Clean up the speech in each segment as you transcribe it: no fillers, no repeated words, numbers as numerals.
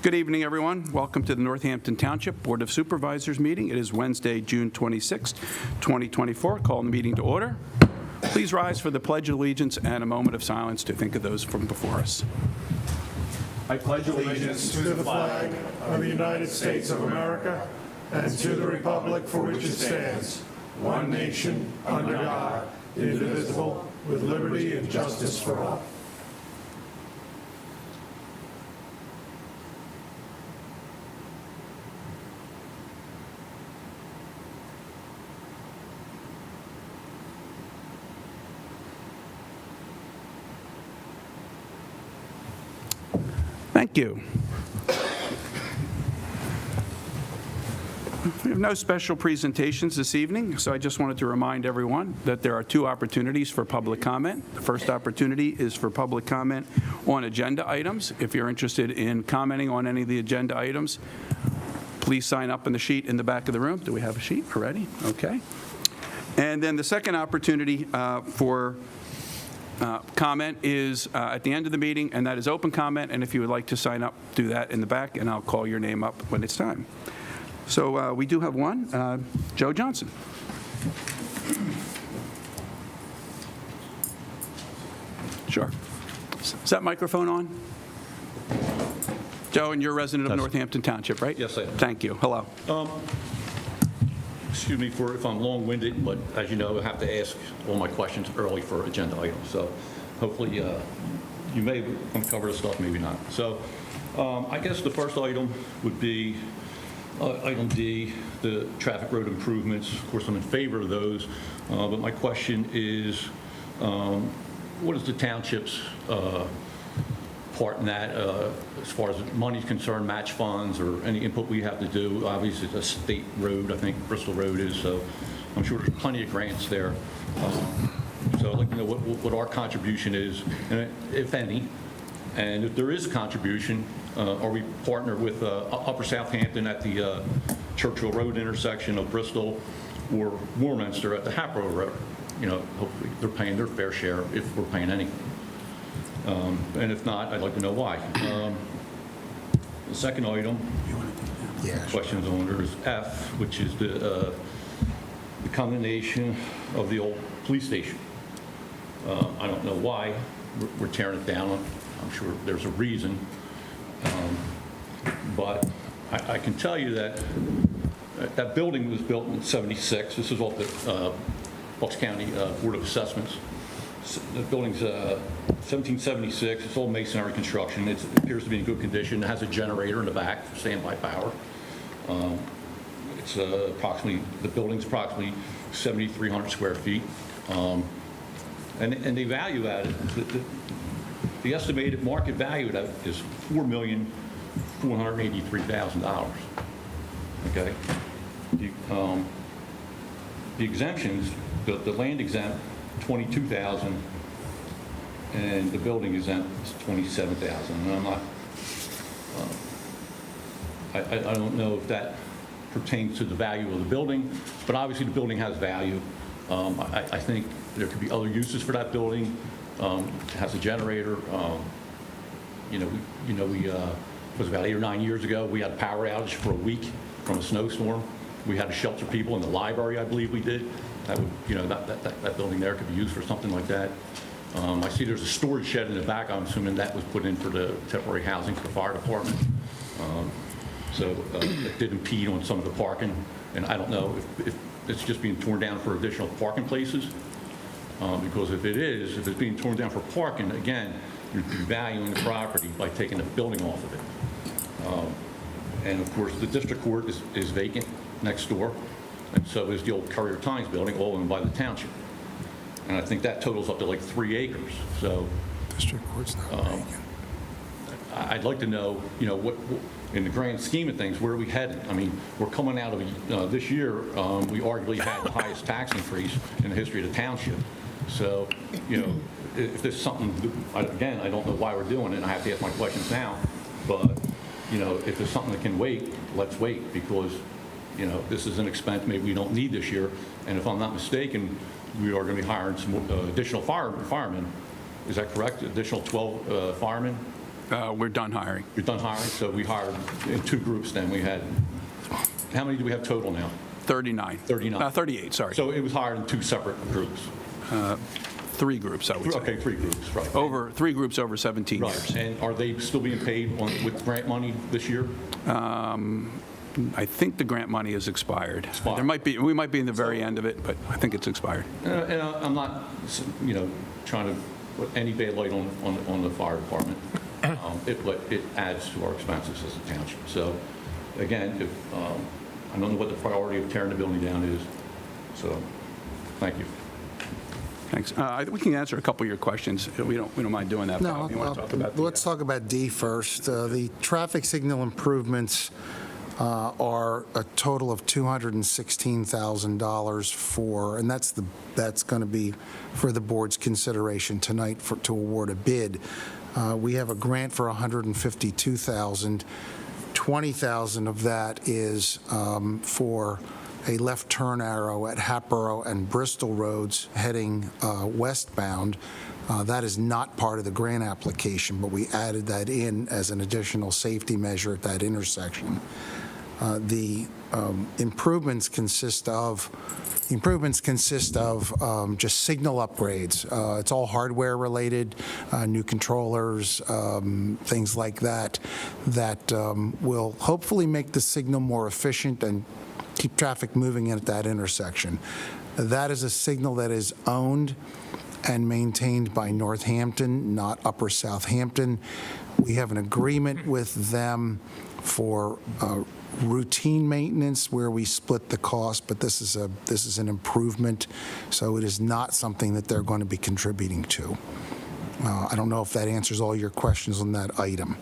Good evening, everyone. Welcome to the Northampton Township Board of Supervisors meeting. It is Wednesday, June 26, 2024. Call the meeting to order. Please rise for the Pledge of Allegiance and a moment of silence to think of those from before us. I pledge allegiance to the flag of the United States of America and to the republic for which it stands, one nation, under God, indivisible, with liberty and justice for all. Thank you. We have no special presentations this evening, so I just wanted to remind everyone that there are two opportunities for public comment. The first opportunity is for public comment on agenda items. If you're interested in commenting on any of the agenda items, please sign up on the sheet in the back of the room. Do we have a sheet already? Okay. And then the second opportunity for comment is at the end of the meeting, and that is open comment. And if you would like to sign up, do that in the back, and I'll call your name up when it's time. So we do have one, Joe Johnson. Sure. Is that microphone on? Joe, and you're a resident of Northampton Township, right? Yes, I am. Thank you. Hello. Excuse me for if I'm long-winded, but as you know, I have to ask all my questions early for agenda items. So hopefully you may uncover the stuff, maybe not. So I guess the first item would be item D, the traffic road improvements. Of course, I'm in favor of those, but my question is, what is the township's part in that as far as money is concerned, match funds or any input we have to do? Obviously, it's a state road, I think Bristol Road is, so I'm sure there's plenty of grants there. So I'd like to know what our contribution is, and if any, and if there is a contribution, are we partnered with Upper Southampton at the Churchville Road intersection of Bristol, or Warminster at the Hatboro Road? You know, hopefully they're paying their fair share if we're paying anything. And if not, I'd like to know why. The second item, questions on there, is F, which is the condemnation of the old police station. I don't know why we're tearing it down. I'm sure there's a reason. But I can tell you that that building was built in '76. This is off the Bucks County Board of Assessments. The building's 1776. It's old masonry construction. It appears to be in good condition. It has a generator in the back for standby power. It's the building's approximately 7,300 square feet. And they value at it. The estimated market value of that is $4,483,000. Okay. The exemptions, the land exempt, $22,000, and the building exempt is $27,000. And I'm not, I don't know if that pertains to the value of the building, but obviously the building has value. I think there could be other uses for that building. It has a generator. It was about 8 or 9 years ago. We had a power outage for a week from a snowstorm. We had to shelter people in the library, I believe we did. That would, that building there could be used for something like that. I see there's a storage shed in the back. I'm assuming that was put in for the temporary housing for the fire department. So it did impede on some of the parking. And I don't know if it's just being torn down for additional parking places. Because if it's being torn down for parking, again, you're devaluing the property by taking the building off of it. And of course, the district court is vacant next door, and so is the old Courier Times building, all owned by the township. And I think that totals up to like 3 acres. So District court's not vacant. I'd like to know, what in the grand scheme of things, where are we headed? I mean, we're coming out of this year. We arguably had the highest tax increase in the history of the township. So, if there's something, again, I don't know why we're doing it, and I have to ask my questions now, but, if there's something that can wait, let's wait, because, this is an expense maybe we don't need this year, and if I'm not mistaken, we are going to be hiring some additional firemen. Is that correct? Additional 12 firemen? We're done hiring. You're done hiring, so we hired in 2 groups then. We had, how many do we have total now? 39. 39. 38, sorry. So it was hired in 2 separate groups. 3 groups, I would say. Okay, 3 groups, right. Over 3 groups over 17 years. Right, and are they still being paid with grant money this year? I think the grant money is expired. Expired. We might be in the very end of it, but I think it's expired. And I'm not, trying to put any bad light on the fire department, but it adds to our expenses as a township. So, again, I don't know what the priority of tearing the building down is, so, thank you. Thanks. We can answer a couple of your questions. We don't mind doing that. No, Bob, you want to talk about the- let's talk about D first. The traffic signal improvements are a total of $216,000 for, and that's going to be for the board's consideration tonight to award a bid. We have a grant for $152,000. $20,000 of that is for a left turn arrow at Hatboro and Bristol roads heading westbound. That is not part of the grant application, but we added that in as an additional safety measure at that intersection. The improvements consist of just signal upgrades. It's all hardware related, new controllers, things like that will hopefully make the signal more efficient and keep traffic moving in at that intersection. That is a signal that is owned and maintained by Northampton, not Upper Southampton. We have an agreement with them for routine maintenance where we split the cost, but this is an improvement, so it is not something that they're going to be contributing to. I don't know if that answers all your questions on that item.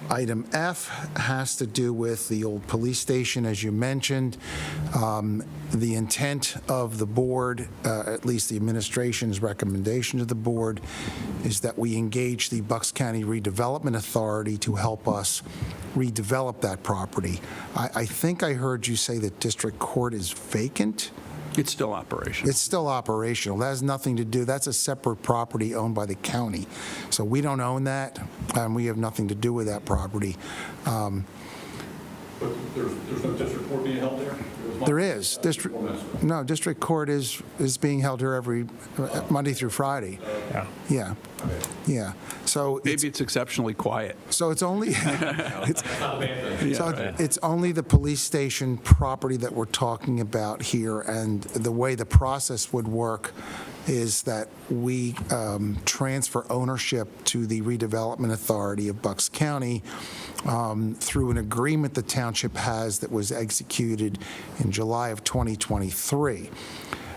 Item F has to do with the old police station, as you mentioned. The intent of the board, at least the administration's recommendation to the board, is that we engage the Bucks County Redevelopment Authority to help us redevelop that property. I think I heard you say that district court is vacant. It's still operational. It's still operational. That has nothing to do, that's a separate property owned by the county. So we don't own that, and we have nothing to do with that property. But there's no district court being held there? There is. District court is being held here every Monday through Friday. Yeah. So Maybe it's exceptionally quiet. So it's only Yeah. it's only the police station property that we're talking about here, and the way the process would work is that we transfer ownership to the Redevelopment Authority of Bucks County through an agreement the township has that was executed in July of 2023.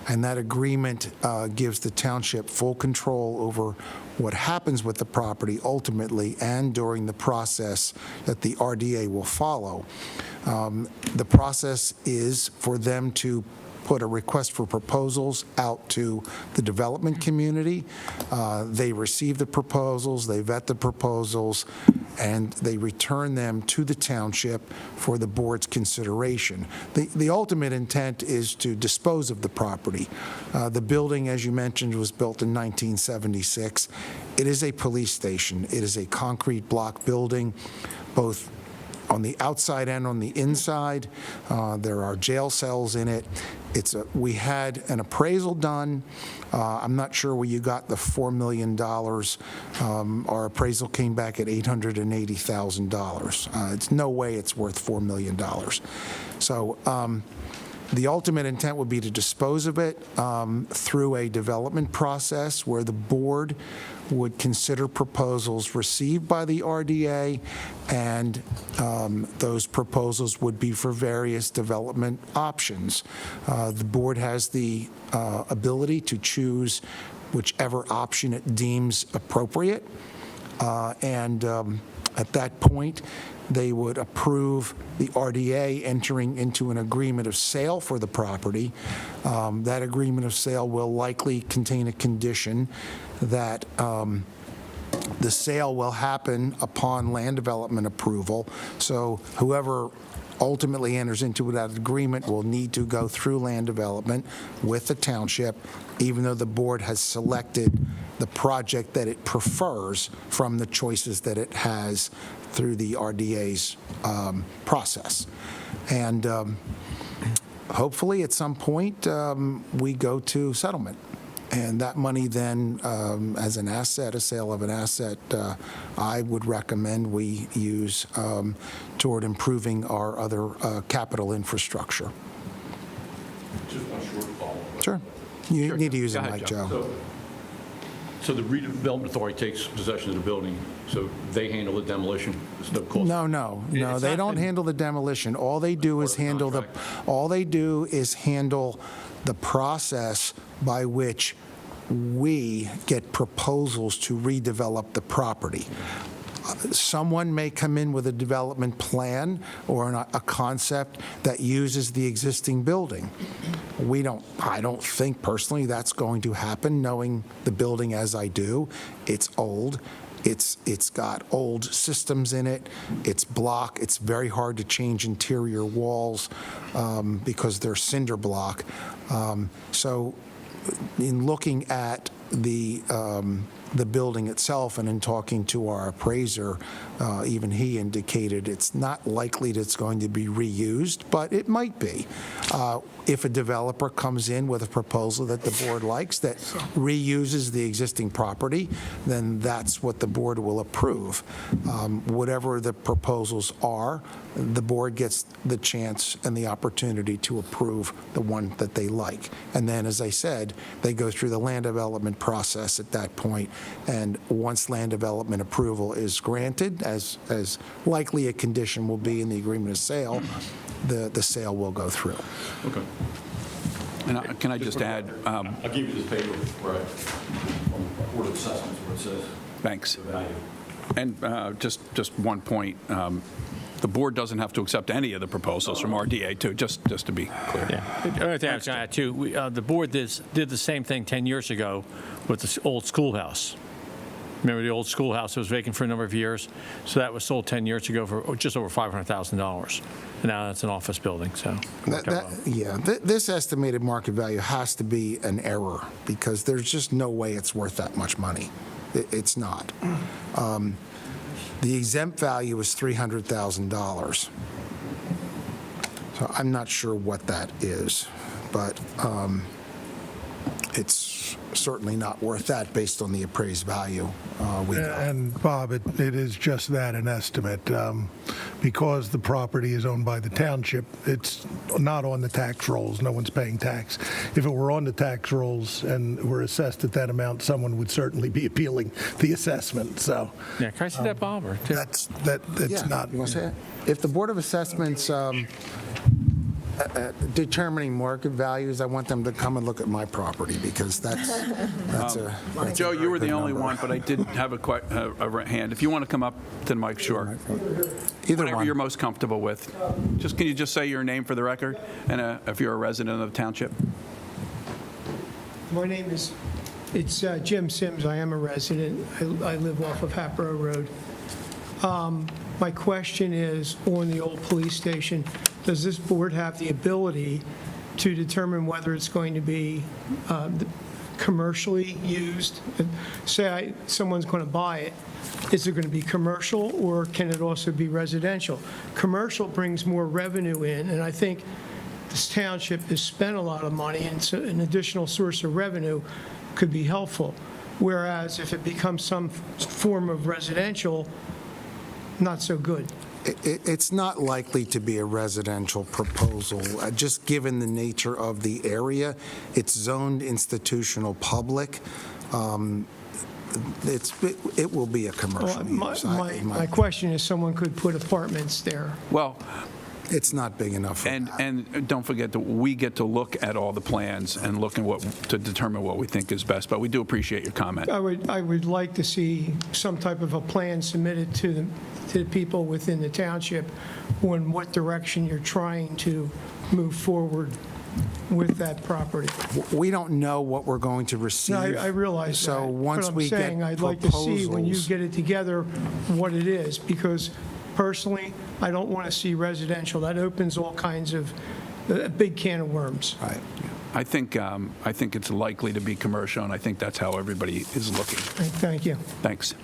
And that agreement gives the township full control over what happens with the property ultimately and during the process that the RDA will follow. The process is for them to put a request for proposals out to the development community. They receive the proposals, they vet the proposals, and they return them to the township for the board's consideration. The ultimate intent is to dispose of the property. The building, as you mentioned, was built in 1976. It is a police station. It is a concrete block building, both on the outside and on the inside. There are jail cells in it. We had an appraisal done. I'm not sure where you got the $4 million. Our appraisal came back at $880,000. It's no way it's worth $4 million. So the ultimate intent would be to dispose of it through a development process where the board would consider proposals received by the RDA, and those proposals would be for various development options. The board has the ability to choose whichever option it deems appropriate, and at that point, they would approve the RDA entering into an agreement of sale for the property. That agreement of sale will likely contain a condition that The sale will happen upon land development approval, so whoever ultimately enters into that agreement will need to go through land development with the township, even though the board has selected the project that it prefers from the choices that it has through the RDA's process. And hopefully, at some point, we go to settlement. And that money then, as an asset, a sale of an asset, I would recommend we use toward improving our other capital infrastructure. Just one short follow-up. Sure. You need to use Go a ahead, mic, Joe. Joe. So the redevelopment authority takes possession of the building, so they handle the demolition, there's no cost? No, It's they not don't been- handle the demolition. All they do is Part of the handle contract. all they do is handle the process by which we get proposals to redevelop the property. Someone may come in with a development plan or a concept that uses the existing building. I don't think personally that's going to happen, knowing the building as I do. It's old. It's got old systems in it. It's block. It's very hard to change interior walls because they're cinder block. So in looking at the building itself and in talking to our appraiser, even he indicated it's not likely that it's going to be reused, but it might be. If a developer comes in with a proposal that the board likes that reuses the existing property, then that's what the board will approve. Whatever the proposals are, the board gets the chance and the opportunity to approve the one that they like. And then, as I said, they go through the land development process at that point, and once land development approval is granted, as likely a condition will be in the agreement of sale, the sale will go through. Okay. And can I just add, I'll give you this paper, right, on the Board of Assessments where it says thanks. the value. And just one point, the board doesn't have to accept any of the proposals from RDA, too, just to be clear. Yeah. The other thing I was going to add, too, the board did the same thing 10 years ago with the old schoolhouse. Remember the old schoolhouse that was vacant for a number of years? So that was sold 10 years ago for just over $500,000. And now that's an office building, so. This estimated market value has to be an error because there's just no way it's worth that much money. It's not. The exempt value is $300,000. So I'm not sure what that is, but it's certainly not worth that based on the appraised value we got. And Bob, it is just that, an estimate. Because the property is owned by the township, it's not on the tax rolls. No one's paying tax. If it were on the tax rolls and were assessed at that amount, someone would certainly be appealing the assessment, so Yeah, can I see that, Bob? Or that's Yeah, not. you want to say it? If the Board of Assessments determining market values, I want them to come and look at my property because that's a Joe, you were the good only number. one, but I did have a hand. If you want to come up to the mic, sure. Either Whatever one. you're most comfortable with. Can you just say your name for the record, and if you're a resident of the township? My name is, it's Jim Sims. I am a resident. I live off of Hatboro Road. My question is, on the old police station, does this board have the ability to determine whether it's going to be commercially used? Say someone's going to buy it, is it going to be commercial, or can it also be residential? Commercial brings more revenue in, and I think this township has spent a lot of money, and so an additional source of revenue could be helpful. Whereas if it becomes some form of residential, not so good. It's not likely to be a residential proposal, just given the nature of the area. It's zoned institutional public. It will be a commercial Well, use. my question is, someone could put apartments there. Well, It's not big enough for that. and don't forget that we get to look at all the plans and look at to determine what we think is best, but we do appreciate your comment. I would like to see some type of a plan submitted to the people within the township on what direction you're trying to move forward with that property. We don't know what we're going to receive. No, I realize that. So once we But I'm get saying, I'd like to see when you proposals- get it together what it is, because personally, I don't want to see residential. That opens all kinds of, a big can of worms. Right. I think it's likely to be commercial, and I think that's how everybody is looking. Thank you. Thanks.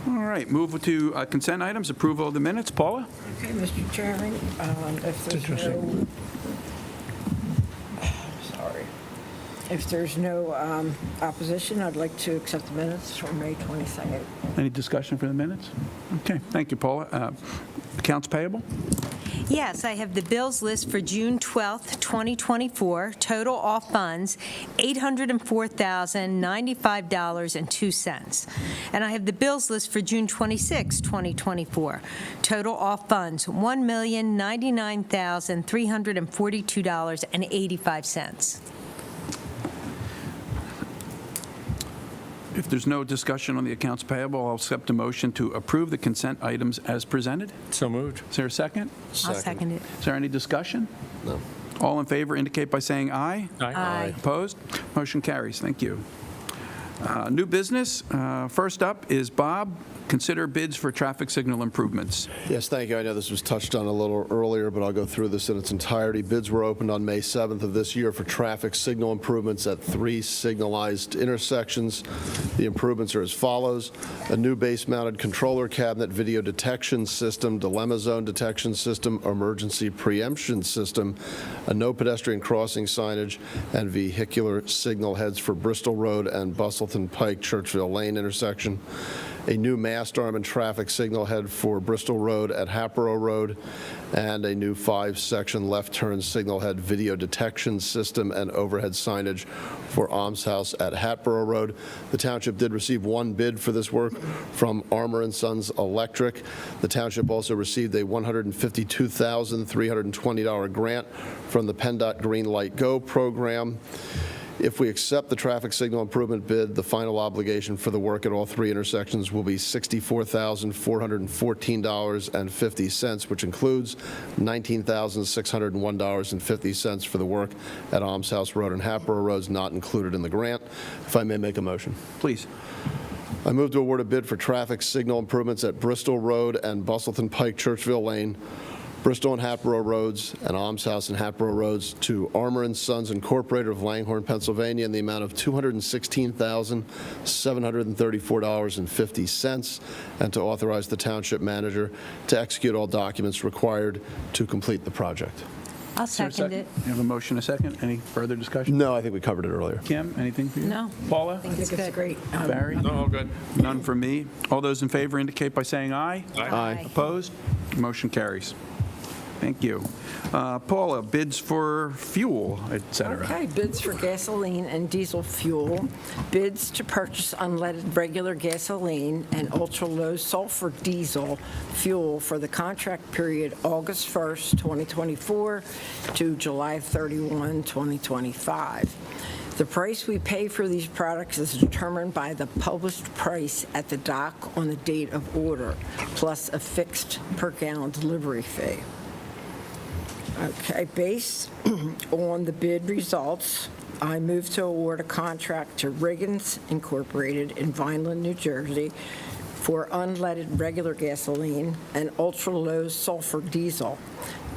All right, move to consent items, approval of the minutes. Paula? Okay, Mr. Chairman, if there's no opposition, I'd like to accept the minutes for May 22nd. Any discussion for the minutes? Okay, thank you, Paula. Accounts payable? Yes, I have the bills list for June 12th, 2024. Total all funds, $804,095.02. And I have the bills list for June 26th, 2024. Total all funds, $1,099,342.85. If there's no discussion on the accounts payable, I'll accept a motion to approve the consent items as presented. So moved. Is there a second? I'll second it. Is there any discussion? No. All in favor indicate by saying aye. Aye. Opposed? Motion carries. Thank you. New business. First up is Bob. Consider bids for traffic signal improvements. Yes, thank you. I know this was touched on a little earlier, but I'll go through this in its entirety. Bids were opened on May 7th of this year for traffic signal improvements at 3 signalized intersections. The improvements are as follows: a new base-mounted controller cabinet video detection system, dilemma zone detection system, emergency preemption system, a no pedestrian crossing signage, and vehicular signal heads for Bristol Road and Bustleton Pike Churchville Lane intersection, a new mast arm and traffic signal head for Bristol Road at Hatboro Road, and a new 5-section left turn signal head video detection system and overhead signage for Almshouse at Hatboro Road. The township did receive one bid for this work from Armour & Sons Electric. The township also received a $152,320 grant from the PennDOT Green Light Go program. If we accept the traffic signal improvement bid, the final obligation for the work at all 3 intersections will be $64,414.50, which includes $19,601.50 for the work at Almshouse Road and Hatboro Roads, not included in the grant. If I may make a motion. Please. I move to award a bid for traffic signal improvements at Bristol Road and Bustleton Pike Churchville Lane, Bristol and Hatboro Roads, and Almshouse and Hatboro Roads to Armour & Sons Incorporated of Langhorne, Pennsylvania, in the amount of $216,734.50, and to authorize the township manager to execute all documents required to complete the project. I'll Is there a second it. You have a motion, a second? Any further discussion? No, I think we covered it earlier. Kim, anything for you? No. Paula? I think it's great. Barry? No, all good. None from me. All those in favor indicate by saying aye. Aye. Opposed? Motion carries. Thank you. Paula, bids for fuel, et cetera. Okay, bids for gasoline and diesel fuel, bids to purchase unleaded regular gasoline and ultra-low sulfur diesel fuel for the contract period August 1st, 2024 to July 31, 2025. The price we pay for these products is determined by the published price at the dock on the date of order, plus a fixed per gallon delivery fee. Okay, based on the bid results, I move to award a contract to Riggins Incorporated in Vineland, New Jersey for unleaded regular gasoline and ultra-low sulfur diesel,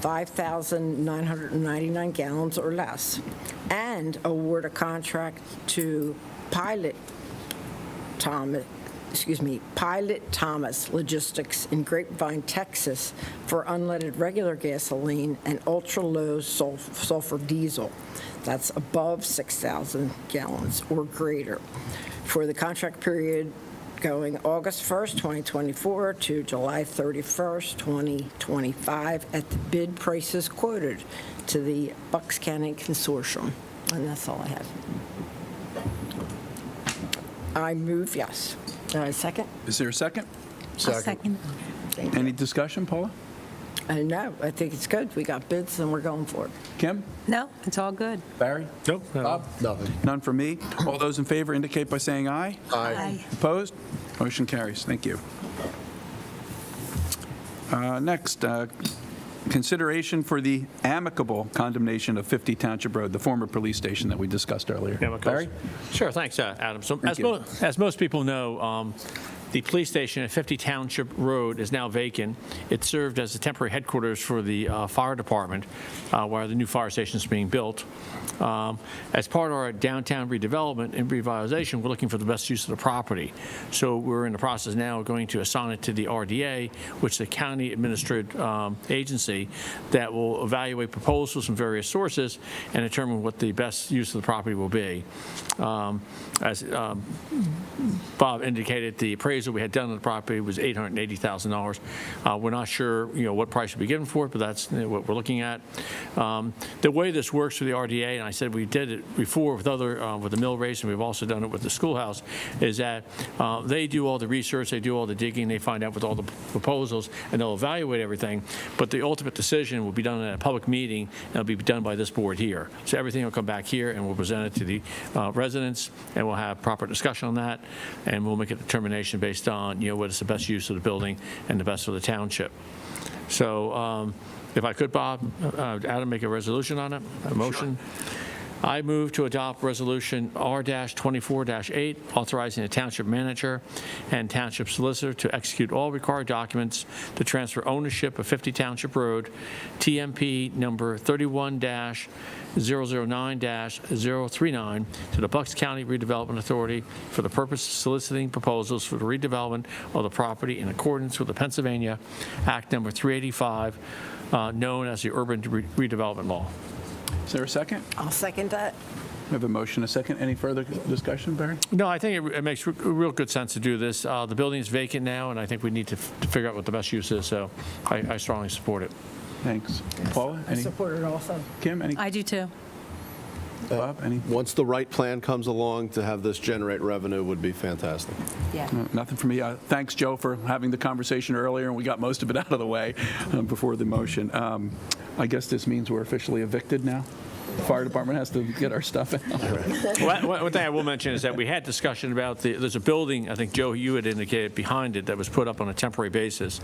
5,999 gallons or less, and award a contract to Pilot Thomas Logistics in Grapevine, Texas for unleaded regular gasoline and ultra-low sulfur diesel. That's above 6,000 gallons or greater for the contract period going August 1st, 2024 to July 31st, 2025 at the bid prices quoted to the Bucks County Consortium. And that's all I have. I move yes. Second? Is there a second? I'll second. Thank you. Any discussion, Paula? No, I think it's good. We got bids and we're going for it. Kim? No, it's all good. Barry? Nope. Bob? Nothing. None from me. All those in favor indicate by saying aye. Aye. Opposed? Motion carries. Thank you. Next, consideration for the Amicable condemnation of 50 Township Road, the former police station that we discussed earlier. Barry? Sure, thanks, Adam. So Thank you. as most people know, the police station at 50 Township Road is now vacant. It served as a temporary headquarters for the fire department while the new fire station is being built. As part of our downtown redevelopment and revitalization, we're looking for the best use of the property. So we're in the process now of going to assign it to the RDA, which is the county administered agency that will evaluate proposals from various sources and determine what the best use of the property will be. As Bob indicated, the appraisal we had done on the property was $880,000. We're not sure, what price should be given for it, but that's what we're looking at. The way this works for the RDA, and I said we did it before with with the mill race, and we've also done it with the schoolhouse, is that they do all the research, they do all the digging, they find out with all the proposals, and they'll evaluate everything. But the ultimate decision will be done at a public meeting, and it'll be done by this board here. So everything will come back here, and we'll present it to the residents, and we'll have proper discussion on that, and we'll make a determination based on, what is the best use of the building and the best for the township. So if I could, Bob, Adam, make a resolution on it, a motion. Sure. I move to adopt Resolution R-24-8, authorizing the township manager and township solicitor to execute all required documents to transfer ownership of 50 Township Road, TMP number 31-009-039, to the Bucks County Redevelopment Authority for the purpose of soliciting proposals for the redevelopment of the property in accordance with the Pennsylvania Act number 385, known as the Urban Redevelopment Law. Is there a second? I'll second that. We have a motion, a second. Any further discussion, Barry? No, I think it makes real good sense to do this. The building is vacant now, and I think we need to figure out what the best use is, so I strongly support it. Thanks. Paula? I Any? support it also. Kim? Any? I do too. Bob? Any? Once the right plan comes along to have this generate revenue would be fantastic. Yeah. Nothing for me. Thanks, Joe, for having the conversation earlier, and we got most of it out of the way before the motion. I guess this means we're officially evicted now? The fire department has to get our stuff out. One thing I will mention is that we had discussion about there's a building, I think, Joe, you had indicated behind it, that was put up on a temporary basis.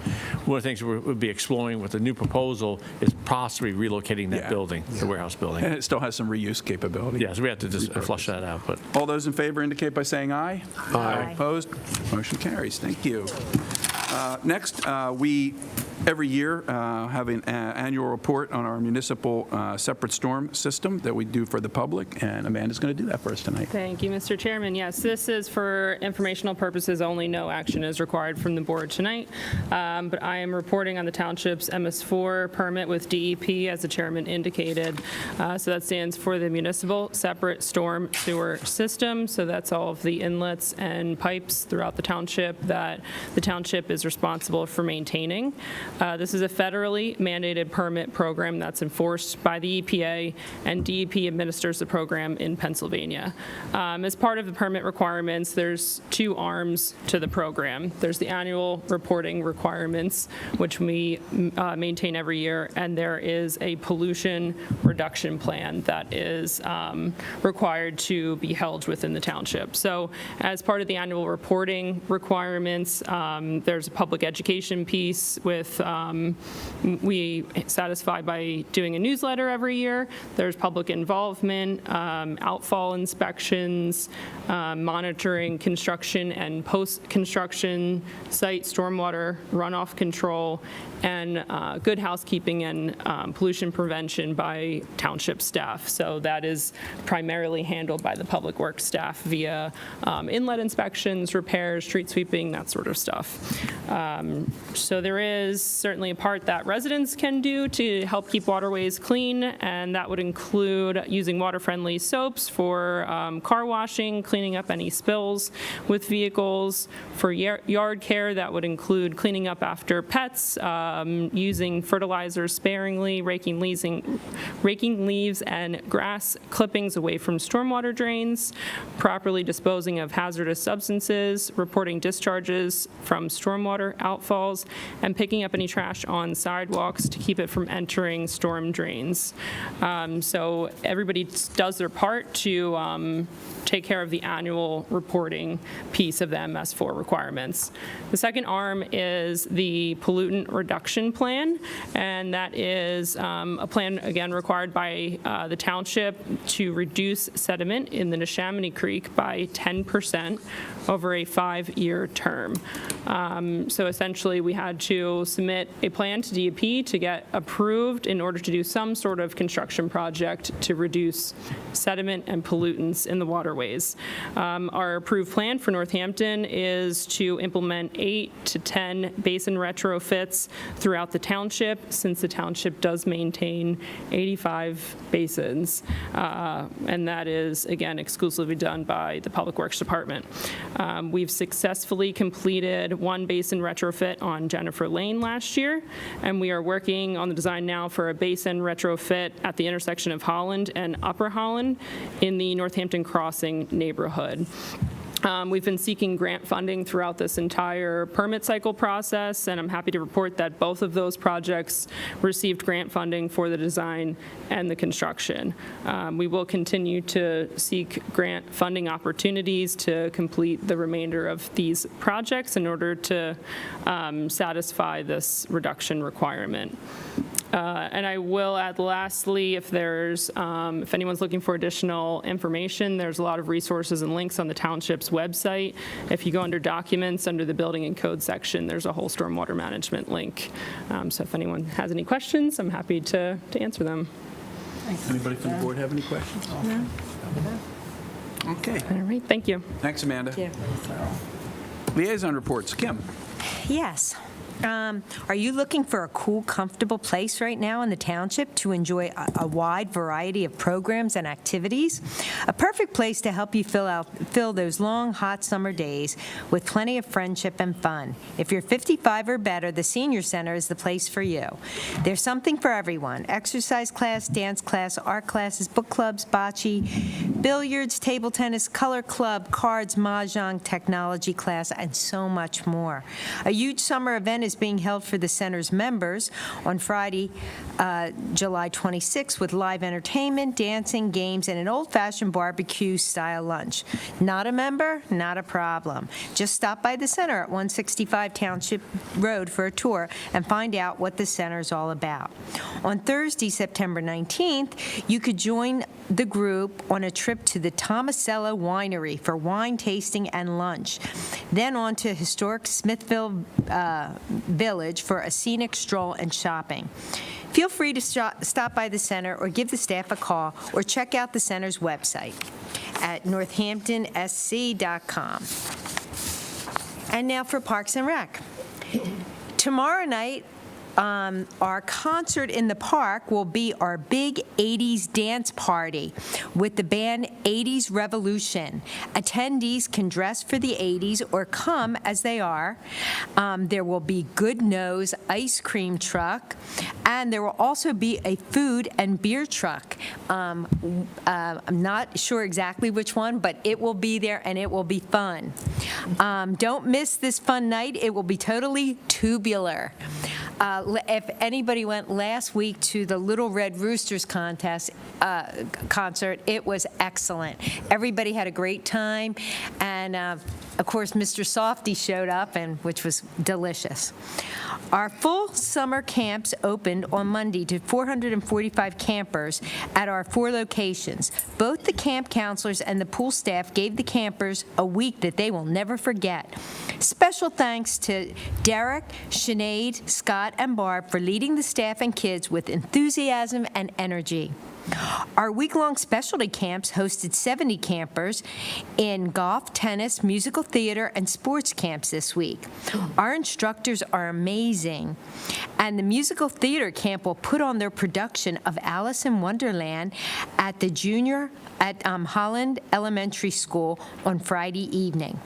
One of the things we would be exploring with the new proposal is possibly relocating that building, the warehouse building. And it still has some reuse capability. Yeah, so we have to just flush that out. But All those in favor indicate by saying aye. Aye. Opposed? Motion carries. Thank you. Next, we every year have an annual report on our municipal separate storm system that we do for the public, and Amanda's going to do that for us tonight. Thank you, Mr. Chairman. Yes, this is for informational purposes only. No action is required from the board tonight. But I am reporting on the township's MS4 permit with DEP, as the chairman indicated. So that stands for the Municipal Separate Storm Sewer System. So that's all of the inlets and pipes throughout the township that the township is responsible for maintaining. This is a federally mandated permit program that's enforced by the EPA, and DEP administers the program in Pennsylvania. As part of the permit requirements, there's two arms to the program. There's the annual reporting requirements, which we maintain every year, and there is a pollution reduction plan that is required to be held within the township. So as part of the annual reporting requirements, there's a public education piece with we satisfy by doing a newsletter every year. There's public involvement, outfall inspections, monitoring construction and post-construction site stormwater runoff control, and good housekeeping and pollution prevention by township staff. So that is primarily handled by the public works staff via inlet inspections, repairs, street sweeping, that sort of stuff. So there is certainly a part that residents can do to help keep waterways clean, and that would include using water-friendly soaps for car washing, cleaning up any spills with vehicles. For yard care, that would include cleaning up after pets, using fertilizer sparingly, raking leaves and grass clippings away from stormwater drains, properly disposing of hazardous substances, reporting discharges from stormwater outfalls, and picking up and any trash on sidewalks to keep it from entering storm drains. So everybody does their part to take care of the annual reporting piece of the MS4 requirements. The second arm is the pollutant reduction plan, and that is a plan, again, required by the township to reduce sediment in the Neshaminy Creek by 10% over a 5-year term. So essentially, we had to submit a plan to DEP to get approved in order to do some sort of construction project to reduce sediment and pollutants in the waterways. Our approved plan for Northampton is to implement 8 to 10 basin retrofits throughout the township, since the township does maintain 85 basins. And that is, again, exclusively done by the Public Works Department. We've successfully completed 1 basin retrofit on Jennifer Lane last year, and we are working on the design now for a basin retrofit at the intersection of Holland and Upper Holland in the Northampton Crossing neighborhood. We've been seeking grant funding throughout this entire permit cycle process, and I'm happy to report that both of those projects received grant funding for the design and the construction. We will continue to seek grant funding opportunities to complete the remainder of these projects in order to satisfy this reduction requirement. And I will add lastly, if anyone's looking for additional information, there's a lot of resources and links on the township's website. If you go under documents, under the building and code section, there's a whole stormwater management link. So if anyone has any questions, I'm happy to answer them. Anybody from the board have any questions? No. Okay. All right, thank you. Thanks, Amanda. Yeah. Liaison reports. Kim? Yes. Are you looking for a cool, comfortable place right now in the township to enjoy a wide variety of programs and activities? A perfect place to help you fill those long, hot summer days with plenty of friendship and fun. If you're 55 or better, the Senior Center is the place for you. There's something for everyone: exercise class, dance class, art classes, book clubs, bocce, billiards, table tennis, color club, cards, mahjong, technology class, and so much more. A huge summer event is being held for the center's members on Friday, July 26th, with live entertainment, dancing, games, and an old-fashioned barbecue-style lunch. Not a member? Not a problem. Just stop by the center at 165 Township Road for a tour and find out what the center is all about. On Thursday, September 19th, you could join the group on a trip to the Tomasello Winery for wine tasting and lunch. Then on to historic Smithville Village for a scenic stroll and shopping. Feel free to stop by the center or give the staff a call or check out the center's website at northamptonsc.com. And now for Parks and Rec. Tomorrow night, our concert in the park will be our big 80s dance party with the band 80s Revolution. Attendees can dress for the 80s or come as they are. There will be Good Nose ice cream truck, and there will also be a food and beer truck. I'm not sure exactly which one, but it will be there and it will be fun. Don't miss this fun night. It will be totally tubular. If anybody went last week to the Little Red Roosters concert, it was excellent. Everybody had a great time, and of course, Mr. Softy showed up, which was delicious. Our full summer camps opened on Monday to 445 campers at our 4 locations. Both the camp counselors and the pool staff gave the campers a week that they will never forget. Special thanks to Derek, Sinead, Scott, and Barb for leading the staff and kids with enthusiasm and energy. Our week-long specialty camps hosted 70 campers in golf, tennis, musical theater, and sports camps this week. Our instructors are amazing, and the musical theater camp will put on their production of Alice in Wonderland at Holland Elementary School on Friday evening.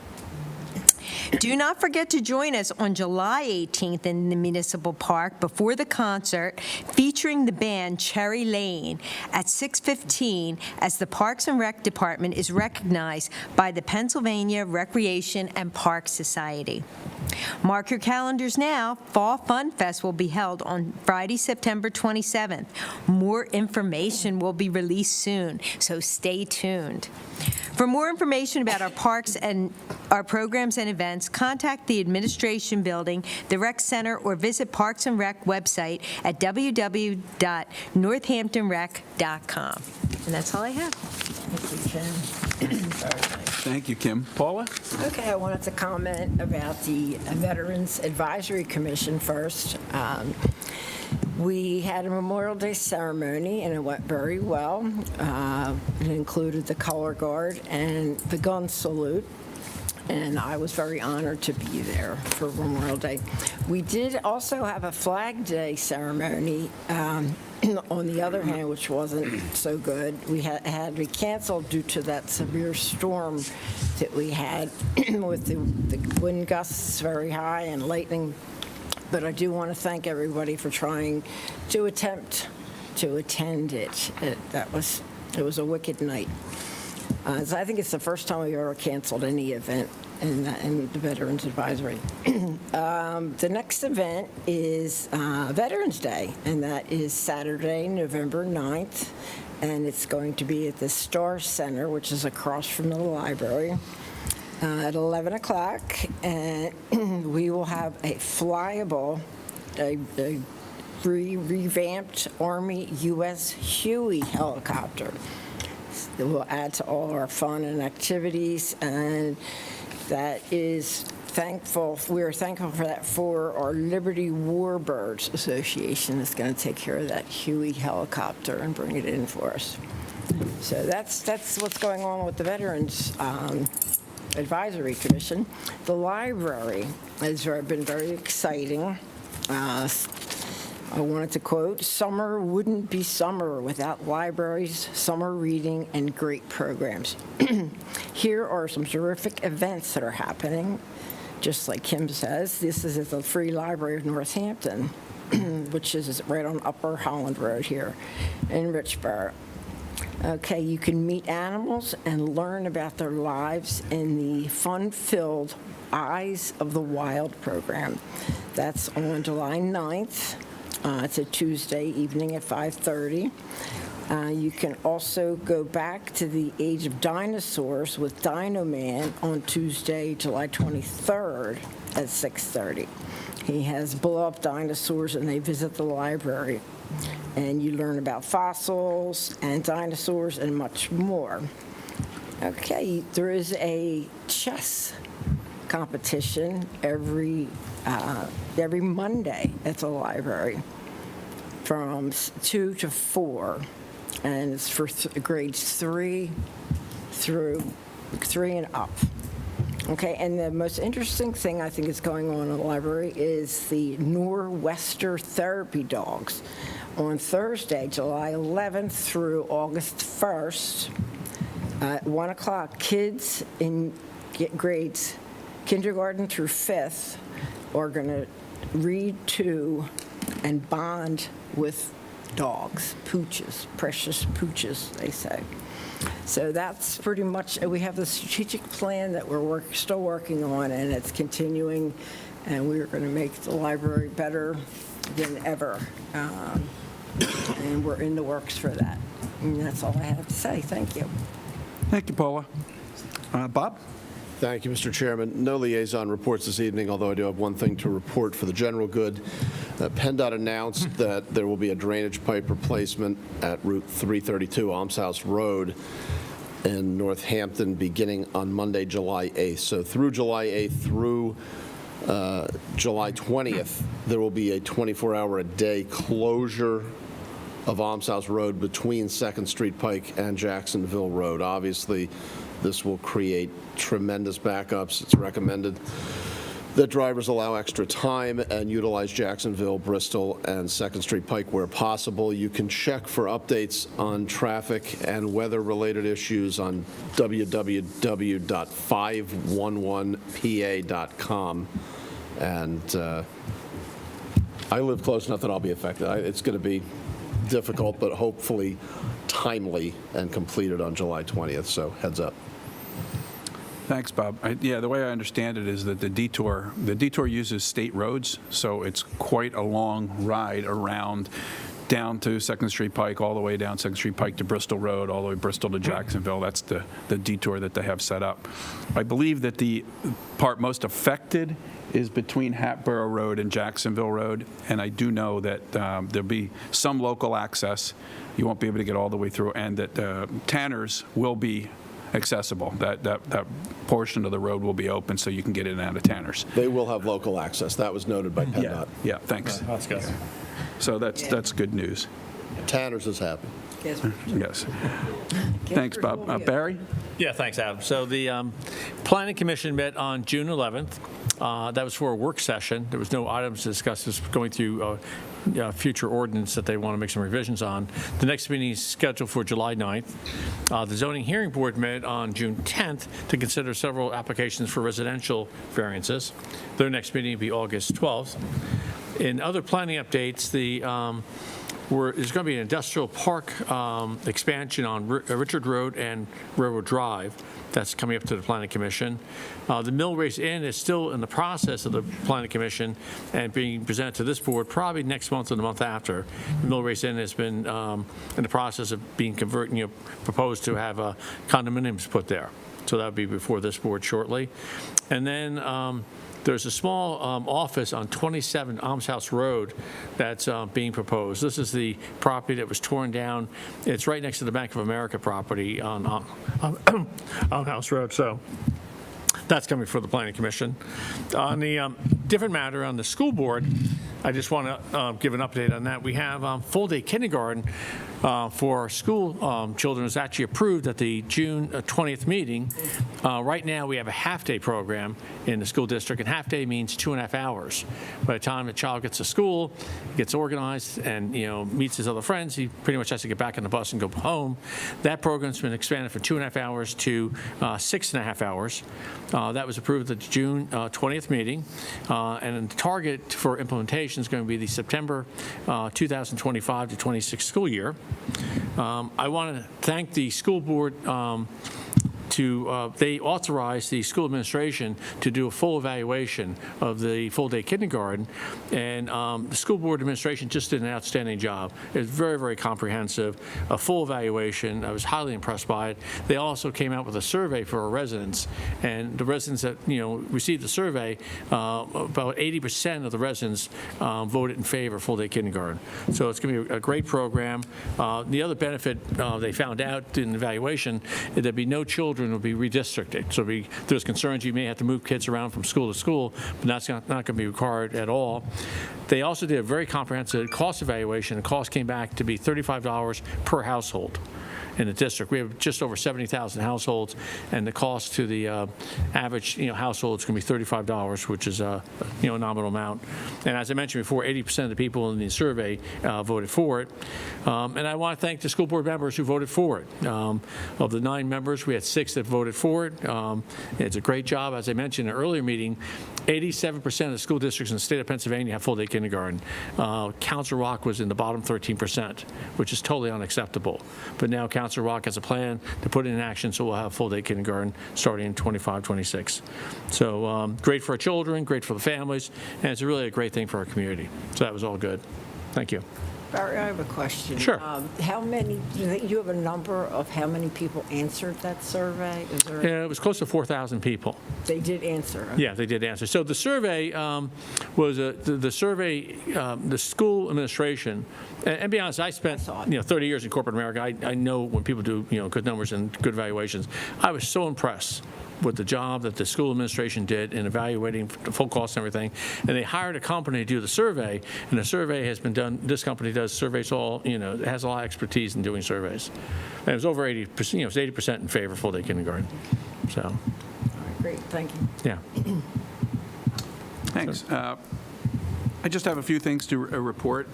Do not forget to join us on July 18th in the Municipal Park before the concert featuring the band Cherry Lane at 6:15 as the Parks and Rec Department is recognized by the Pennsylvania Recreation and Park Society. Mark your calendars now. Fall Fun Fest will be held on Friday, September 27th. More information will be released soon, so stay tuned. For more information about our parks and our programs and events, contact the Administration Building, the Rec Center, or visit Parks and Rec website at www.northamptonrec.com. And that's all I have. Thank you, Kim. Paula? Okay, I wanted to comment about the Veterans Advisory Commission first. We had a Memorial Day ceremony, and it went very well. It included the color guard and the gun salute, and I was very honored to be there for Memorial Day. We did also have a Flag Day ceremony. On the other hand, which wasn't so good, we had to be canceled due to that severe storm that we had with the wind gusts very high and lightning. But I do want to thank everybody for trying to attempt to attend it. It was a wicked night. So I think it's the first time we've ever canceled any event in the Veterans Advisory. The next event is Veterans Day, and that is Saturday, November 9th, and it's going to be at the Star Center, which is across from the library, at 11 o'clock, and we will have a flyable, a revamped Army U.S. Huey helicopter. It will add to all our fun and activities, and that is thankful. We are thankful for that for our Liberty Warbirds Association is going to take care of that Huey helicopter and bring it in for us. So that's what's going on with the Veterans Advisory Commission. The library has been very exciting. I wanted to quote, "Summer wouldn't be summer without libraries, summer reading, and great programs." Here are some terrific events that are happening. Just like Kim says, this is at the Free Library of Northampton, which is right on Upper Holland Road here in Richborough. Okay, you can meet animals and learn about their lives in the fun-filled Eyes of the Wild program. That's on July 9th. It's a Tuesday evening at 5:30. You can also go back to the Age of Dinosaurs with Dino Man on Tuesday, July 23rd at 6:30. He has blow-up dinosaurs, and they visit the library. And you learn about fossils and dinosaurs and much more. Okay, there is a chess competition every Monday at the library from 2 to 4, and it's for grades 3 and up. Okay, and the most interesting thing I think is going on in the library is the Nor'Wester Therapy Dogs. On Thursday, July 11th through August 1st, at 1 o'clock, kids in grades kindergarten through 5th are going to read to and bond with dogs, pooches, precious pooches, they say. So that's pretty much, we have the strategic plan that we're still working on, and it's continuing, and we're going to make the library better than ever. And we're in the works for that. And that's all I have to say. Thank you. Thank you, Paula. Bob? Thank you, Mr. Chairman. No liaison reports this evening, although I do have one thing to report for the general good. PennDOT announced that there will be a drainage pipe replacement at Route 332, Almshouse Road in Northampton, beginning on Monday, July 8th. So through July 8th through July 20th, there will be a 24-hour-a-day closure of Almshouse Road between 2nd Street Pike and Jacksonville Road. Obviously, this will create tremendous backups. It's recommended that drivers allow extra time and utilize Jacksonville, Bristol, and 2nd Street Pike where possible. You can check for updates on traffic and weather-related issues on www.511pa.com. And I live close enough that I'll be affected. It's going to be difficult, but hopefully timely and completed on July 20th, so heads up. Thanks, Bob. Yeah, the way I understand it is that the detour uses state roads, so it's quite a long ride around down to 2nd Street Pike, all the way down 2nd Street Pike to Bristol Road, all the way Bristol to Jacksonville. That's the detour that they have set up. I believe that the part most affected is between Hatboro Road and Jacksonville Road, and I do know that there'll be some local access. You won't be able to get all the way through, and that Tanners will be accessible. That portion of the road will be open so you can get in and out of Tanners. They will have local access. That was noted by PennDOT. Yeah, thanks. That's good. So that's good news. Tanners is happy. Yes. Thanks, Bob. Barry? Yeah, thanks, Adam. So the Planning Commission met on June 11th. That was for a work session. There was no items to discuss. Just going through future ordinance that they want to make some revisions on. The next meeting is scheduled for July 9th. The Zoning Hearing Board met on June 10th to consider several applications for residential variances. Their next meeting will be August 12th. In other planning updates, there's going to be an industrial park expansion on Richard Road and Railroad Drive. That's coming up to the Planning Commission. The Mill Race Inn is still in the process of the Planning Commission and being presented to this board probably next month or the month after. The Mill Race Inn has been in the process of being proposed to have condominiums put there. So that would be before this board shortly. And then there's a small office on 27 Almshouse Road that's being proposed. This is the property that was torn down. It's right next to the Bank of America property on Almshouse Road. So that's coming for the Planning Commission. On the different matter on the school board, I just want to give an update on that. We have full-day kindergarten for our school children is actually approved at the June 20th meeting. Right now, we have a half-day program in the school district, and half-day means 2.5 hours. By the time the child gets to school, gets organized, and meets his other friends, he pretty much has to get back on the bus and go home. That program's been expanded from 2.5 hours to 6.5 hours. That was approved at the June 20th meeting, and the target for implementation is going to be the September 2025 to 26 school year. I want to thank the school board. They authorized the school administration to do a full evaluation of the full-day kindergarten, and the school board administration just did an outstanding job. It was very, very comprehensive, a full evaluation. I was highly impressed by it. They also came out with a survey for our residents, and the residents that received the survey, about 80% of the residents voted in favor of full-day kindergarten. So it's going to be a great program. The other benefit they found out in the evaluation is there'd be no children will be redistricted. So there's concerns you may have to move kids around from school to school, but that's not going to be required at all. They also did a very comprehensive cost evaluation. The cost came back to be $35 per household in the district. We have just over 70,000 households, and the cost to the average household is going to be $35, which is a nominal amount. And as I mentioned before, 80% of the people in the survey voted for it. And I want to thank the school board members who voted for it. Of the 9 members, we had 6 that voted for it. It's a great job. As I mentioned in an earlier meeting, 87% of the school districts in the state of Pennsylvania have full-day kindergarten. Council Rock was in the bottom 13%, which is totally unacceptable. But now Council Rock has a plan to put it in action, so we'll have full-day kindergarten starting in 25-26. So great for our children, great for the families, and it's really a great thing for our community. So that was all good. Thank you. Barry, I have a question. Sure. How many, do you have a number of how many people answered that survey? Is there Yeah, it was close to 4,000 people. They did answer. Yeah, they did answer. So the survey was the survey, the school administration, and be honest, I spent 30 years in corporate America. I know when people do good numbers and good evaluations. I was so impressed with the job that the school administration did in evaluating the full cost and everything. And they hired a company to do the survey, and the survey has been done, this company does surveys it has a lot of expertise in doing surveys. And it was over 80%, it was 80% in favor of full-day kindergarten. So, Great, thank you. yeah. Thanks. I just have a few things to report.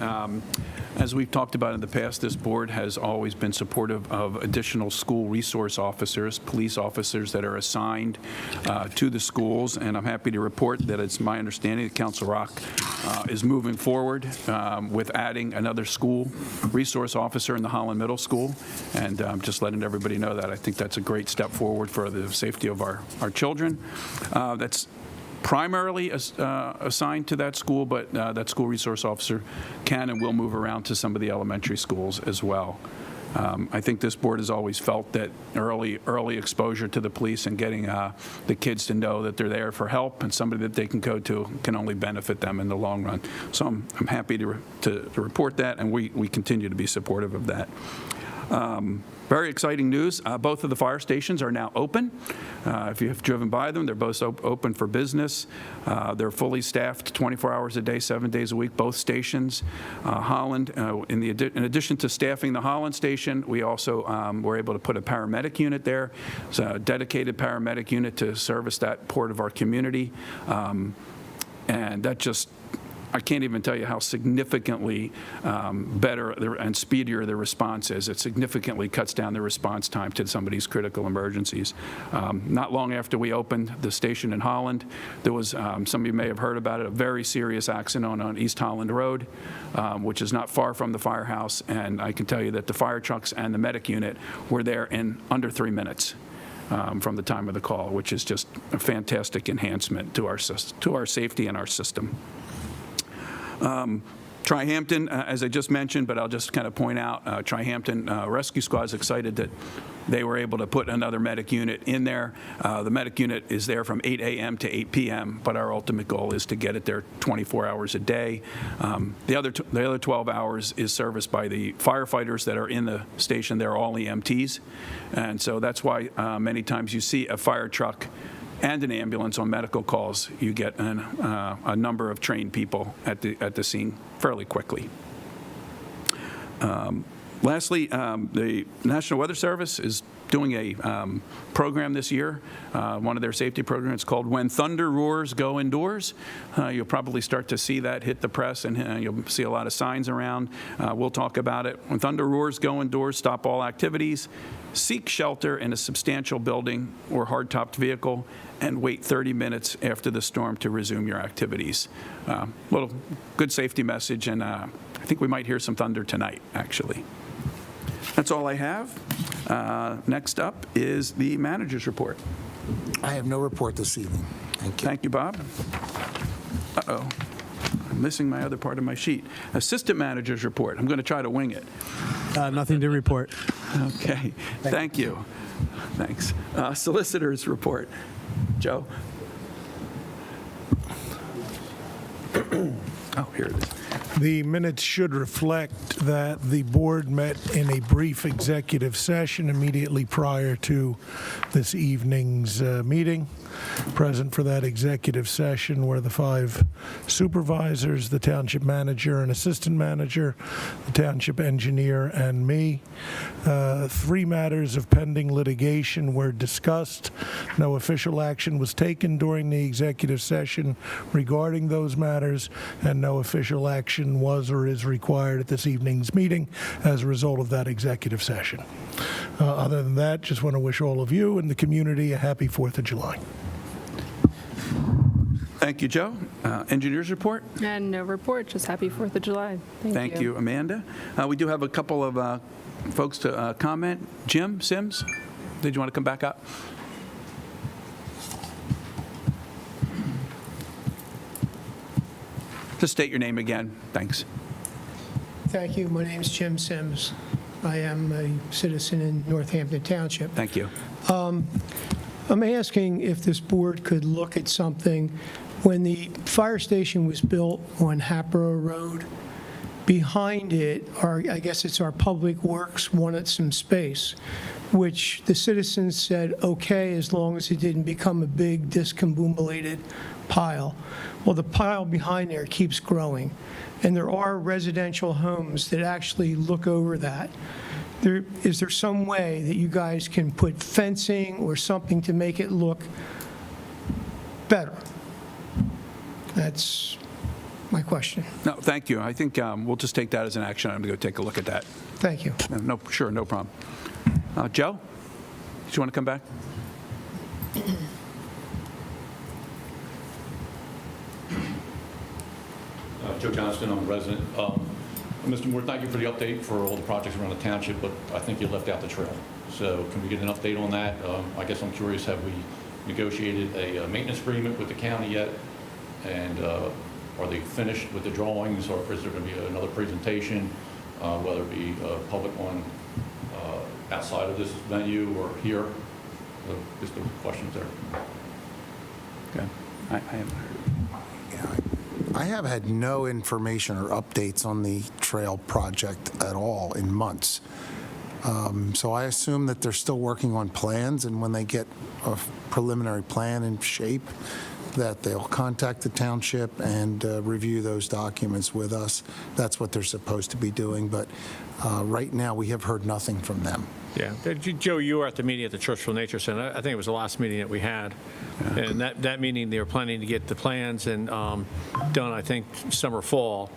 As we've talked about in the past, this board has always been supportive of additional school resource officers, police officers that are assigned to the schools, and I'm happy to report that it's my understanding that Council Rock is moving forward with adding another school resource officer in the Holland Middle School, and just letting everybody know that. I think that's a great step forward for the safety of our children. That's primarily assigned to that school, but that school resource officer can and will move around to some of the elementary schools as well. I think this board has always felt that early exposure to the police and getting the kids to know that they're there for help and somebody that they can go to can only benefit them in the long run. So I'm happy to report that, and we continue to be supportive of that. Very exciting news. Both of the fire stations are now open. If you have driven by them, they're both open for business. They're fully staffed 24 hours a day, 7 days a week, both stations. Holland, in addition to staffing the Holland station, we also were able to put a paramedic unit there. It's a dedicated paramedic unit to service that part of our community. And that just, I can't even tell you how significantly better and speedier the response is. It significantly cuts down the response time to some of these critical emergencies. Not long after we opened the station in Holland, there was, some of you may have heard about it, a very serious accident on East Holland Road, which is not far from the firehouse. And I can tell you that the fire trucks and the medic unit were there in under 3 minutes. From the time of the call, which is just a fantastic enhancement to our safety and our system. Trihampton, as I just mentioned, but I'll just kind of point out, Trihampton Rescue Squad is excited that they were able to put another medic unit in there. The medic unit is there from 8 a.m. to 8 p.m., but our ultimate goal is to get it there 24 hours a day. The other 12 hours is serviced by the firefighters that are in the station. They're all EMTs, and so that's why many times you see a fire truck and an ambulance on medical calls. You get a number of trained people at the scene fairly quickly. Lastly, the National Weather Service is doing a program this year, one of their safety programs called When Thunder Roars, Go Indoors. You'll probably start to see that hit the press, and you'll see a lot of signs around. We'll talk about it. When thunder roars, go indoors, stop all activities, seek shelter in a substantial building or hard-topped vehicle, and wait 30 minutes after the storm to resume your activities. Little good safety message, and I think we might hear some thunder tonight, actually. That's all I have. Next up is the manager's report. I have no report this evening. Thank you. Thank you, Bob. Uh-oh. I'm missing my other part of my sheet. Assistant manager's report. I'm going to try to wing it. Nothing to report. Okay. Thank you. Thanks. Solicitor's report. Joe? Oh, here it is. The minutes should reflect that the board met in a brief executive session immediately prior to this evening's meeting. Present for that executive session were the 5 supervisors, the township manager and assistant manager, the township engineer, and me. 3 matters of pending litigation were discussed. No official action was taken during the executive session regarding those matters, and no official action was or is required at this evening's meeting as a result of that executive session. Other than that, just want to wish all of you and the community a happy 4th of July. Thank you, Joe. Engineer's report. And no report, just happy 4th of July. Thank you, Amanda. We do have a couple of folks to comment. Jim Sims, did you want to come back up? Just state your name again. Thanks. Thank you. My name is Jim Sims. I am a citizen in Northampton Township. Thank you. I'm asking if this board could look at something. When the fire station was built on Hatboro Road, behind it, I guess it's our Public Works wanted some space, which the citizens said, okay, as long as it didn't become a big discombobulated pile. Well, the pile behind there keeps growing, and there are residential homes that actually look over that. Is there some way that you guys can put fencing or something to make it look better? That's my question. No, thank you. I think we'll just take that as an action item to go take a look at that. Thank you. No, sure, no problem. Joe, do you want to come back? Joe Johnston, I'm a resident. Mr. Moore, thank you for the update for all the projects around the township, but I think you left out the trail. So can we get an update on that? I guess I'm curious, have we negotiated a maintenance agreement with the county yet? And are they finished with the drawings, or is there going to be another presentation, whether it be a public one outside of this venue or here? Just the questions there. Okay. I haven't heard. I have had no information or updates on the trail project at all in months. So I assume that they're still working on plans, and when they get a preliminary plan in shape, that they'll contact the township and review those documents with us. That's what they're supposed to be doing, but right now, we have heard nothing from them. Yeah. Joe, you were at the meeting at the Churchville Nature Center. I think it was the last meeting that we had. And that meeting, they were planning to get the plans and done, I think, summer, fall,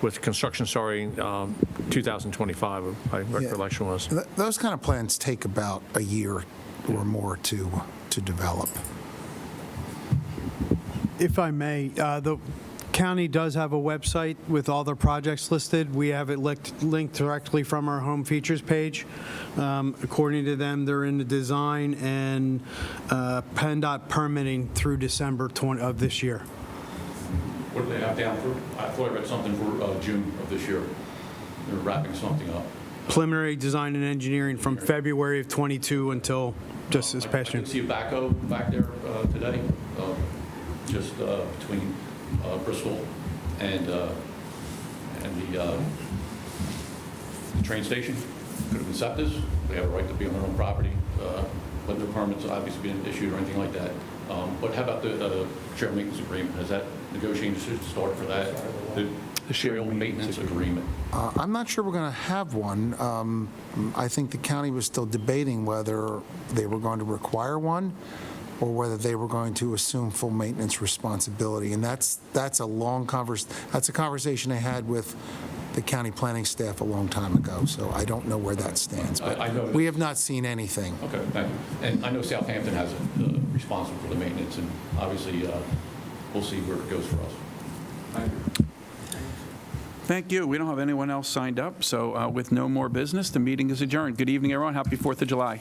with construction starting 2025, my recollection was. Those kind of plans take about a year or more to develop. If I may, the county does have a website with all their projects listed. We have it linked directly from our home features page. According to them, they're in the design and PennDOT permitting through December of this year. What do they have down for? I thought I read something for June of this year. They're wrapping something up. Preliminary design and engineering from February of '22 until just this past I year. did see a backhoe back there today, just between Bristol and the train station. Could have been SEPTA's. They have a right to be on their own property, but no permits obviously been issued or anything like that. But how about the trail maintenance agreement? Has that negotiation started for that? The trail maintenance agreement? I'm not sure we're going to have one. I think the county was still debating whether they were going to require one or whether they were going to assume full maintenance responsibility. And that's a conversation I had with the county planning staff a long time ago, so I don't know where that stands. But I know we have not seen anything. Okay, thank you. And I know Southampton has a responsible for the maintenance, and obviously we'll see where it goes for us. Thank you. Thank you. We don't have anyone else signed up, so with no more business, the meeting is adjourned. Good evening, everyone. Happy 4th of July.